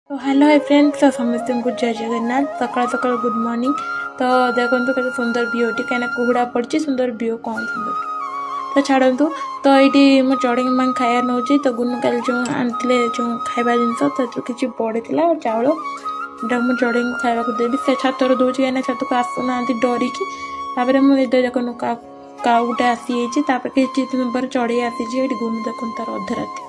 तो hello hi friends, तो समस्त को जय जगन्नाथ। सकाल सकाल गुड मॉर्निंग। तो देखो के सुंदर भियोटी कहीं कुहुड़ा पड़ी सुंदर भियो कौन सुंदर तो छाड़ू। तो ये मो चढ़ी मांग खाया नौ तो गुन कल जो आनी जो खावा जिनस तो किसी पड़ी चाउल मुझे चढ़ी को खावा देवी से छातर दूसरी कहीं छत को आसुना डरिकी मुझे देखो काउ गोटे आसी किसी दिन पर चढ़ी आसी गुन देखो तार अध राति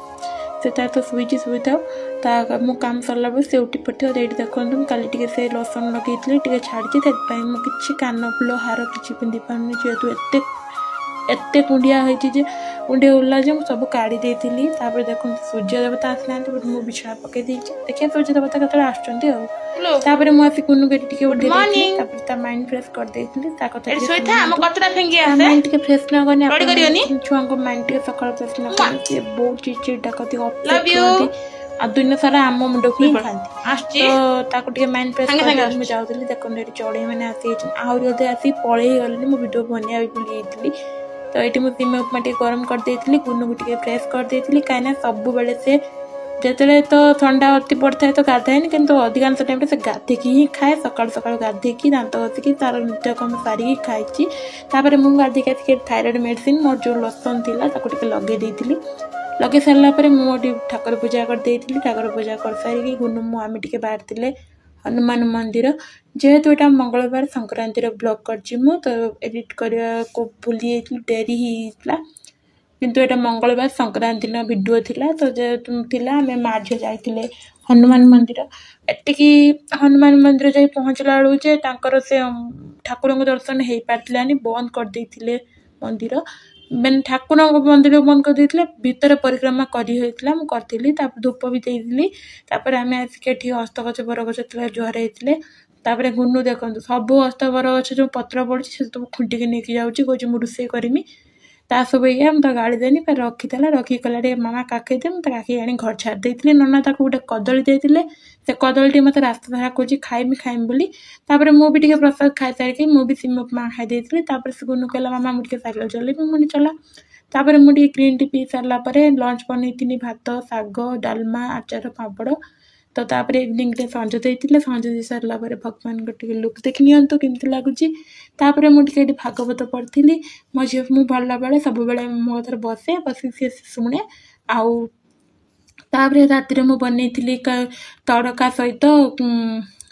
से तो शुई शुई था मो काम सरला बेल से उठी पड़े ये देखो काली से लसन लगे छाड़ी से मुझे कान फुल हार किसी पिंधि पार्नि जेहेतु एत कुंडिया होती कुंडिया उल्ला जो सब काढ़ी देती देखो सूर्य देवता आसना बट मुझे बिछा पकई देखिए सूर्य देवता केतरे आसपर मुझे कुनु के उठे माइंड फ्रेश कर माइंड टे फ्रेश न करनी छुआ को माइंड टे सकाल फ्रेश न कर बहुत चिड़चिड़ डाकती आ दिन सारा आम मुंड को खाती तो माइंड फ्रेश मुझे जाऊँगी देखो चढ़ई मैंने आसी आहरी अधे आसी पलि गले मो भिडियो बनिया भूली तो ये मुझे सिम उपमा गरम करदे गुनु को फ्रेश करदे कहीं सब बेले से जिते तो ठंडा अति पड़ता है तो गाधाएनि किंतु अधिकांश टाइम से गाधेक ही खाए सकाल सकाल गाधेक दांत घसिकी तार नित्यकर्म सारी खाई मुझे गाधेक आसिक थायराइड मेडिसिन मोर जो लसन थी लगे लगे सारापर मुझे ठाकुर पूजा करदे ठाकुर पूजा कर सारी गुनु मु आम टे बाहर हनुमान मंदिर जेहेतु यहाँ मंगलवार संक्रांति ब्लॉग कर तो एडिट करने को भूली डेरी होता किंतु यहाँ मंगलवार संक्रांति वीडियो थिला तो जेहेतु थिला आम माँ झील जाते हनुमान मंदिर एटिकी हनुमान मंदिर जा पहुँचला बेलू से ठाकुर दर्शन हो पार्लानी बंद करदे मंदिर मैंने ठाकुर मंदिर बंद कर भितर परिक्रमा करी धूप भी देती आम आसिक हस्तगछ बरगछ जुआर होते गुनु देखो सब हस्त बरगछ जो पत्र पड़ी से सब खुंटिकी नहीं जाऊँगी कहे मुझे रोसे करमी ता सब ये मुझे गाड़ी देनी रखीला रखिक कला मामा काकईदे मुझे काकई आनी घर छाड़ी नना गोटे कदली देते से कदली मत रास्ता सारा खोजी खाइमी खाइमी बोली मुझे प्रसाद खाई सारिक मुझे सिम उपमा खाई से गुनु कहला मामा मुझे साइकेल चलेबी मुझे चला मुझे ग्रीन टी पी सारापर लंच बनई भात शाग डालमा आचार पापड़ तो इवनिंग संज देते संज दे सारापर भगवान को लुक देखी नियंतु केमती लगुच मुझे भागवत पढ़ी मो झील मुझे भरला बेले सब बेले मो कथर बसे बस सी शुणे आउ राति मुझे बनई तड़का सहित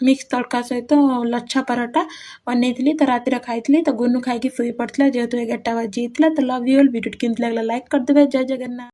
मिक्स तड़का सहित लच्छा पराठा बनई तो राति खाई तो गुनु खाई शुई पड़ता जेहेतु 11टा बजी तो लव यू ऑल वीडियो केमती लगला लाइक करदे जय जगन्नाथ।